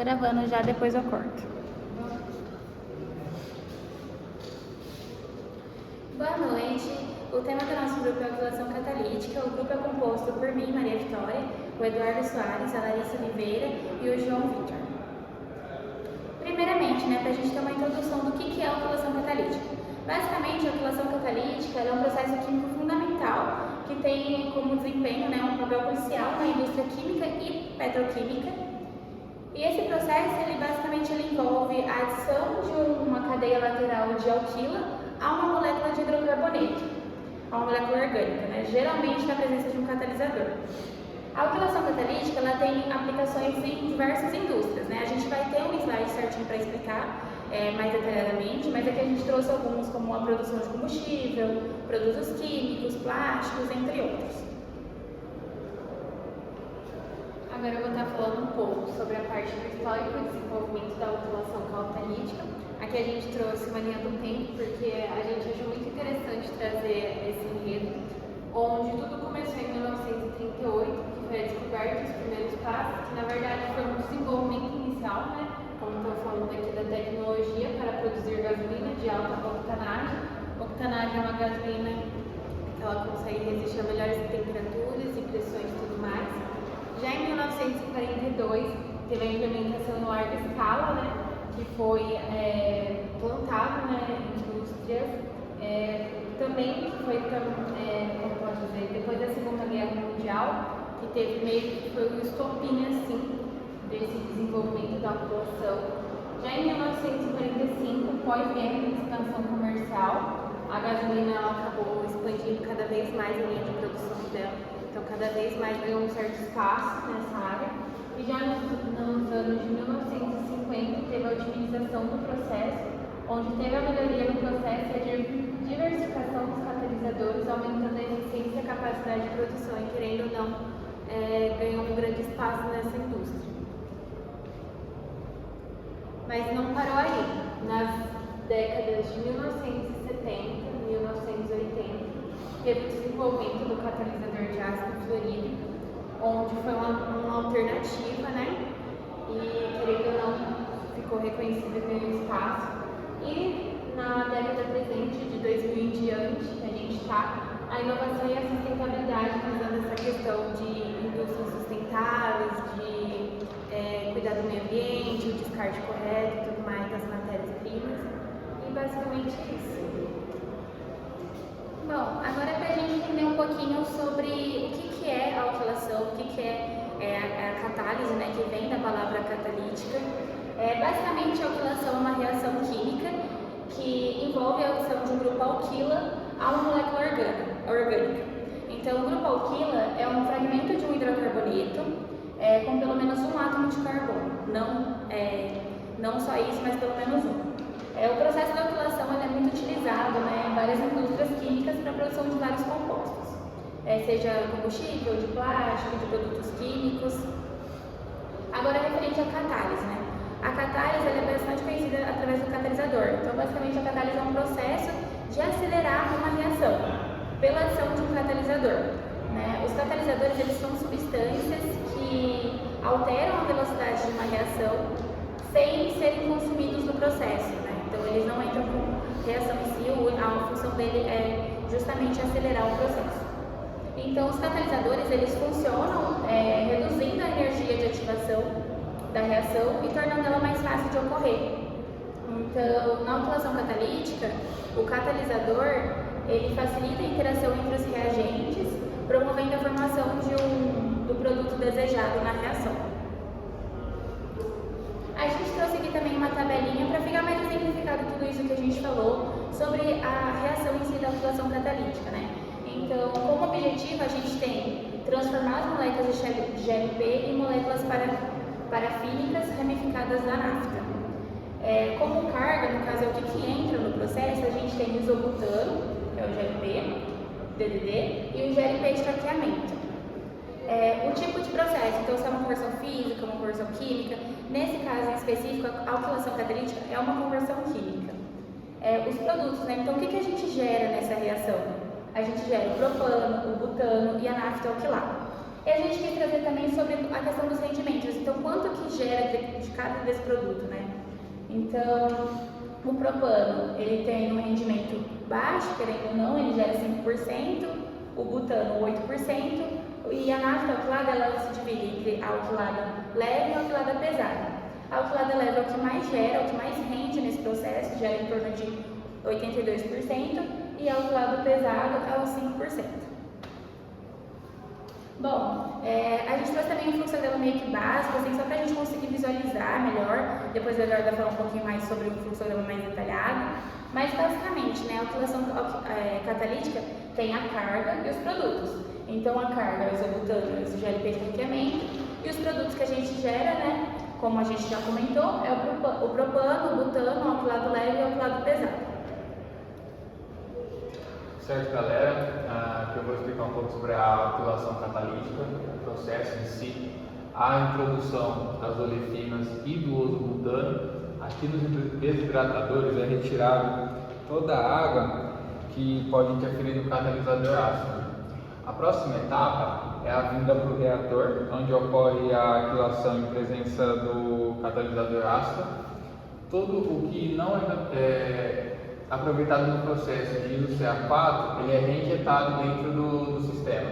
gravando já, depois eu corto. Boa noite. O tema do nosso grupo é alquilação catalítica. O grupo é composto por mim, Maria Vitória, o Eduardo Soares, a Larissa Oliveira e o João Vitor. Primeiramente, para a gente ter uma introdução do que é a alquilação catalítica. Basicamente, a alquilação catalítica é um processo químico fundamental que tem como desempenho um papel crucial na indústria química e petroquímica. E esse processo, ele envolve a adição de uma cadeia lateral de alquila a uma molécula de hidrocarboneto, a uma molécula orgânica, geralmente na presença de um catalisador. A alquilação catalítica ela tem aplicações em diversas indústrias. A gente vai ter um slide certinho para explicar mais detalhadamente, mas aqui a gente trouxe alguns, como a produção de combustível, produtos químicos, plásticos, entre outros. Agora eu vou estar falando um pouco sobre a parte do histórico e desenvolvimento da alquilação catalítica. Aqui a gente trouxe uma linha do tempo, porque a gente achou muito interessante trazer esse enredo, onde tudo começou em 1938, que foi a descoberta dos primeiros passos, que na verdade foi um desenvolvimento inicial, como estou falando aqui, da tecnologia para produzir gasolina de alta octanagem. Octanagem é uma gasolina que ela consegue resistir a melhores temperaturas e pressões e tudo mais. Já em 1942, teve a implementação em larga escala, que foi plantado em indústrias. Também foi, como posso dizer, depois da Segunda Guerra Mundial, que teve meio que foi um estopim desse desenvolvimento da alquilação. Já em 1945, pós-guerra e expansão comercial, a gasolina ela acabou expandindo cada vez mais a linha de produção dela. Então, cada vez mais ganhou um certo espaço nessa área. E já nos anos de 1950, teve a otimização do processo, onde teve a melhoria no processo e a diversificação dos catalisadores, aumentando a eficiência e a capacidade de produção. E, querendo ou não, ganhou um grande espaço nessa indústria. Mas não parou aí. Nas décadas de 1970 e 1980, teve o desenvolvimento do catalisador de ácido fluorídrico, onde foi uma alternativa, e querendo ou não, ficou reconhecido pelo espaço. E na década presente, de 2000 em diante, a gente está, a inovação e a sustentabilidade, visando essa questão de indústrias sustentáveis, de cuidar do meio ambiente, o descarte correto e tudo mais das matérias-primas. E basicamente é isso. Bom, agora para a gente entender um pouquinho sobre o que é a alquilação, o que é a catálise, que vem da palavra catalítica. Basicamente, a alquilação é uma reação química que envolve a adição de um grupo alquila a uma molécula orgânica. Então, o grupo alquila é um fragmento de um hidrocarboneto com pelo menos um átomo de carbono. Não só isso, mas pelo menos um. O processo da alquilação é muito utilizado em várias indústrias químicas para a produção de vários compostos, seja combustível, de plástico, de produtos químicos. Agora, referente à catálise, a catálise é bastante conhecida através do catalisador. Então, basicamente, a catálise é um processo de acelerar uma reação pela ação de um catalisador. Os catalisadores eles são substâncias que alteram a velocidade de uma reação sem serem consumidos no processo. Então, eles não entram com reação em si, a função dele é justamente acelerar o processo. Então, os catalisadores, eles funcionam reduzindo a energia de ativação da reação e tornando ela mais fácil de ocorrer. Então, na alquilação catalítica, o catalisador, ele facilita a interação entre os reagentes, promovendo a formação do produto desejado na reação. A gente trouxe aqui também uma tabelinha para ficar mais exemplificado tudo isso que a gente falou sobre a reação em si da alquilação catalítica, Então, como objetivo, a gente tem transformar as moléculas de GLP em moléculas parafínicas ramificadas da nafta. Como carga, no caso é o que entra no processo, a gente tem o isobutano, que é o GLP, DDD, e o GLP de traqueamento. O tipo de processo, então se é uma conversão física, uma conversão química, nesse caso em específico, a alquilação catalítica é uma conversão química. Os produtos, então o que a gente gera nessa reação? A gente gera o propano, o butano e a nafta alquilada. E a gente quis trazer também sobre a questão dos rendimentos, então quanto que gera de cada desse produto, né? Então, o propano, ele tem um rendimento baixo, querendo ou não, ele gera 5%, o butano 8%, e a nafta alquilada, ela se divide entre a alquilada leve e a alquilada pesada. A alquilada leve é o que mais gera, é o que mais rende nesse processo, gera em torno de 82%, e a alquilada pesada é os 5%. Bom, a gente trouxe também um fluxograma meio que básico, assim, só para a gente conseguir visualizar melhor. Depois o Eduardo vai falar um pouquinho mais sobre o fluxograma mais detalhado. Mas basicamente, né, a alquilação catalítica tem a carga e os produtos. Então a carga é o isobutano e o GLP de ranqueamento, e os produtos que a gente gera, né, como a gente já comentou, é o propano, o butano, o alquilado leve e o alquilado pesado. Certo, galera, aqui eu vou explicar um pouco sobre a alquilação catalítica, o processo em si, a introdução das olefinas e do osobutano. Aqui nos desidratadores é retirado toda a água que pode interferir no catalisador ácido. A próxima etapa é a vinda para o reator, onde ocorre a alquilação em presença do catalisador ácido. Todo o que não é aproveitado no processo de isoCA4, ele é reinjetado dentro do sistema.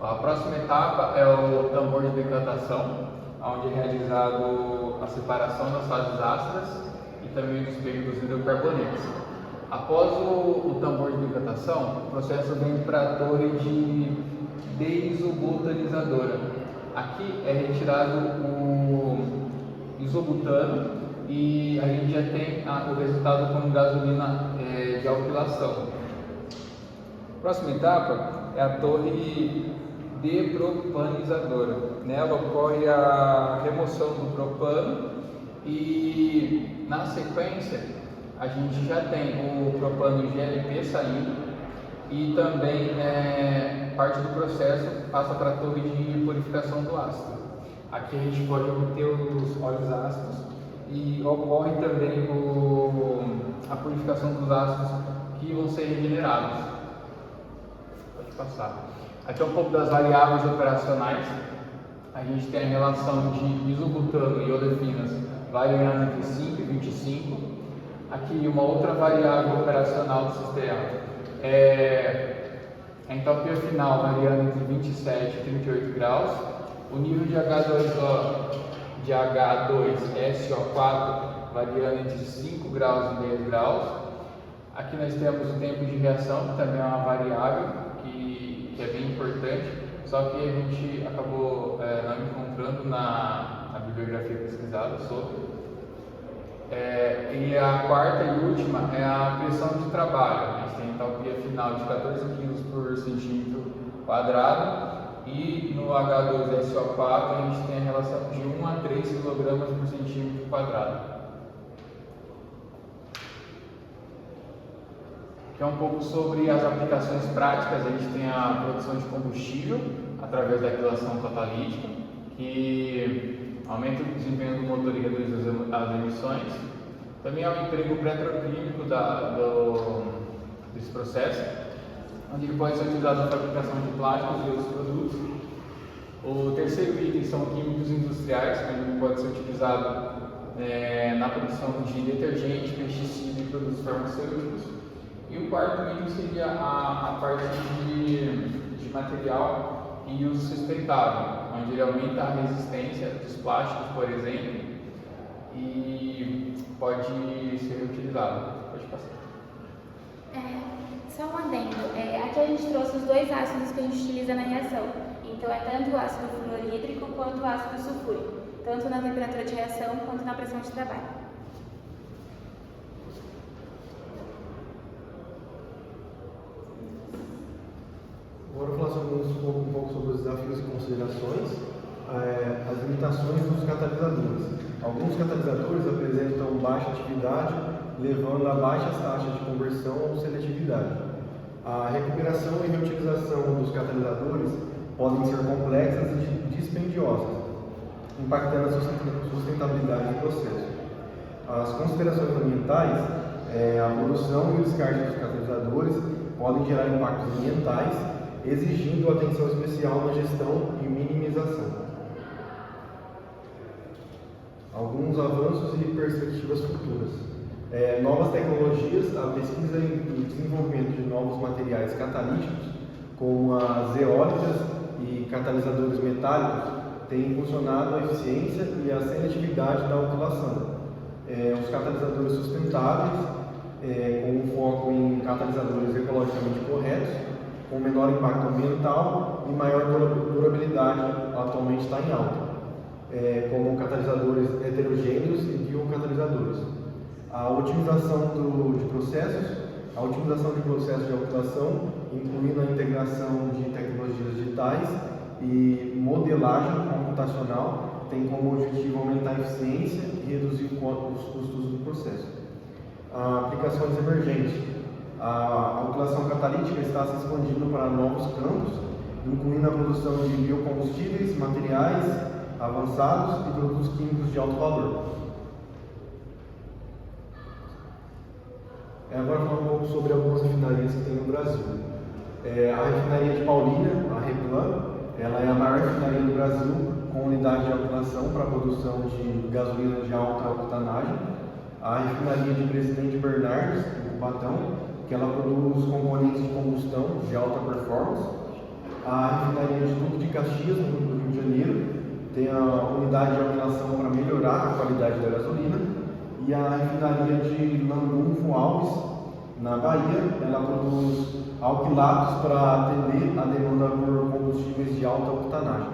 A próxima etapa é o tambor de decantação, onde é realizado a separação das fases ácidas e também o despejo dos hidrocarbonetos. Após o tambor de decantação, o processo vem para a torre de deisobutanizadora. Aqui é retirado o isobutano e a gente já tem o resultado como gasolina de alquilação. Próxima etapa é a torre depropanizadora. Nela ocorre a remoção do propano e na sequência a gente já tem o propano GLP saindo e também parte do processo passa para a torre de purificação do ácido. Aqui a gente pode obter os óleos ácidos e ocorre também a purificação dos ácidos que vão ser regenerados. Pode passar. Aqui é um pouco das variáveis operacionais. A gente tem a relação de isobutano e olefinas variando entre 5 e 25. Aqui uma outra variável operacional do sistema é a entropia final variando entre 27 e 38 graus. O nível de H2SO4 variando entre 5 graus e 10 graus. Aqui nós temos o tempo de reação, que também é uma variável que é bem importante, só que a gente acabou não encontrando na bibliografia pesquisada sobre. E a quarta e última é a pressão de trabalho. A gente tem a entalpia final de 14 kg por centímetro quadrado. E no H2SO4 a gente tem a relação de 1 a 3 kg por centímetro quadrado. Aqui é um pouco sobre as aplicações práticas. A gente tem a produção de combustível através da alquilação catalítica, que aumenta o desempenho do motor e reduz as emissões. Também há o emprego petroquímico desse processo, onde ele pode ser utilizado na fabricação de plásticos e outros produtos. O terceiro item são químicos industriais, que ele pode ser utilizado na produção de detergente, pesticida e produtos farmacêuticos. E o quarto item seria a parte de material e uso sustentável, onde ele aumenta a resistência dos plásticos, por exemplo, e pode ser reutilizado. Pode passar. Só um adendo, aqui a gente trouxe os dois ácidos que a gente utiliza na reação. Então é tanto o ácido fluorídrico quanto o ácido sulfúrico, tanto na temperatura de reação quanto na pressão de trabalho. Agora eu vou falar um pouco sobre os desafios e considerações, as limitações dos catalisadores. Alguns catalisadores apresentam baixa atividade, levando a baixas taxas de conversão ou seletividade. A recuperação e reutilização dos catalisadores podem ser complexas e dispendiosas, impactando a sustentabilidade do processo. As considerações ambientais, a produção e o descarte dos catalisadores podem gerar impactos ambientais exigindo atenção especial na gestão e minimização. Alguns avanços e perspectivas futuras. Novas tecnologias, a pesquisa e desenvolvimento de novos materiais catalíticos, como as eólicas e catalisadores metálicos, tem impulsionado a eficiência e a seletividade da autolação. Os catalisadores sustentáveis, com um foco em catalisadores ecologicamente corretos, com menor impacto ambiental e maior durabilidade, atualmente está em alta, como catalisadores heterogêneos e biocatalisadores. A otimização de processos de autolação, incluindo a integração de tecnologias digitais e modelagem computacional, tem como objetivo aumentar a eficiência e reduzir os custos do processo. Aplicações emergentes. A autolação catalítica está se expandindo para novos campos, incluindo a produção de biocombustíveis, materiais avançados e produtos químicos de alto valor. Agora falar um pouco sobre algumas refinarias que tem no Brasil. A refinaria de Paulínia, a Replan, ela é a maior refinaria do Brasil, com unidade de autolação para a produção de gasolina de alta octanagem. A refinaria de Presidente Bernardes, em Cubatão, que ela produz componentes de combustão de alta performance. A refinaria de Duque de Caxias, no Rio de Janeiro, tem a unidade de autolação para melhorar a qualidade da gasolina. E a refinaria de Landulfo Alves, na Bahia, ela produz alquilatos para atender a demanda por combustíveis de alta octanagem.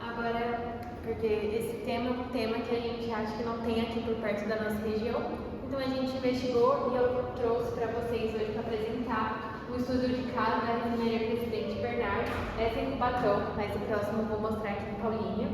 Agora, porque esse tema é um tema que a gente acha que não tem aqui por perto da nossa região, então a gente investigou e eu trouxe para vocês hoje para apresentar um estudo de caso da refinaria Presidente Bernardes. Essa é em Cubatão, mas o próximo eu vou mostrar aqui em Paulínia.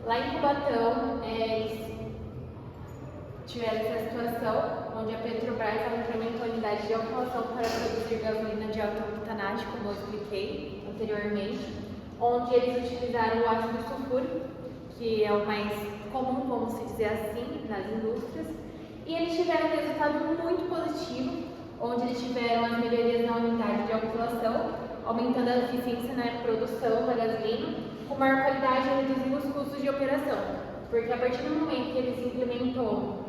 Lá em Cubatão, eles tiveram essa situação onde a Petrobras implementou a unidade de autolação para produzir gasolina de alta octanagem, como eu expliquei anteriormente, onde eles utilizaram o ácido sulfúrico, que é o mais comum, vamos dizer assim, nas indústrias, e eles tiveram um resultado muito positivo, onde eles tiveram as melhorias na unidade de autolação, aumentando a eficiência na produção da gasolina, com maior qualidade e reduzindo os custos de operação. Porque a partir do momento que eles implementou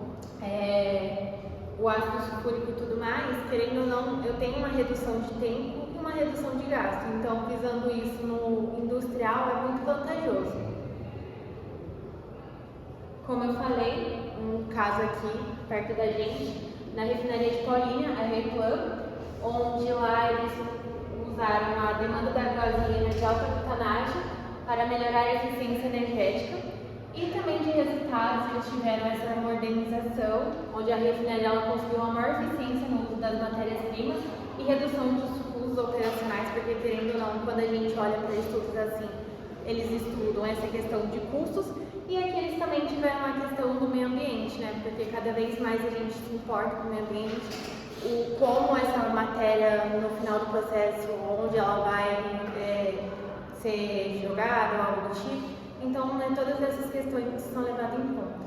o ácido sulfúrico e tudo mais, querendo ou não, eu tenho uma redução de tempo e uma redução de gasto. Então, visando isso no industrial, é muito vantajoso. Como eu falei, um caso aqui, perto da gente, na refinaria de Paulínia, a Replan, onde lá eles usaram a demanda da gasolina de alta octanagem para melhorar a eficiência energética e também de resultados eles tiveram essa modernização, onde a refinaria ela conseguiu uma maior eficiência no uso das matérias-primas e redução dos custos operacionais, porque querendo ou não, quando a gente olha para estudos assim, eles estudam essa questão de custos e aqui eles também tiveram a questão do meio ambiente, né? Porque cada vez mais a gente se importa com o meio ambiente, como essa matéria no final do processo, onde ela vai ser jogada ou algo do tipo. Então, todas essas questões são levadas em conta.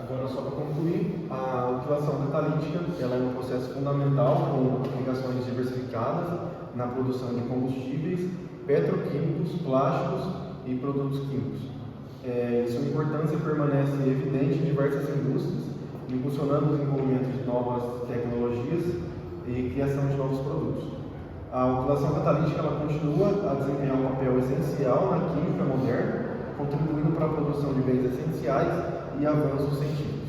Agora, só para concluir, a autolação catalítica ela é um processo fundamental com aplicações diversificadas na produção de combustíveis, petroquímicos, plásticos e produtos químicos. Sua importância permanece evidente em diversas indústrias, impulsionando o desenvolvimento de novas tecnologias e criação de novos produtos. A autolação catalítica ela continua a desempenhar um papel essencial na química moderna, contribuindo para a produção de bens essenciais e avanços científicos.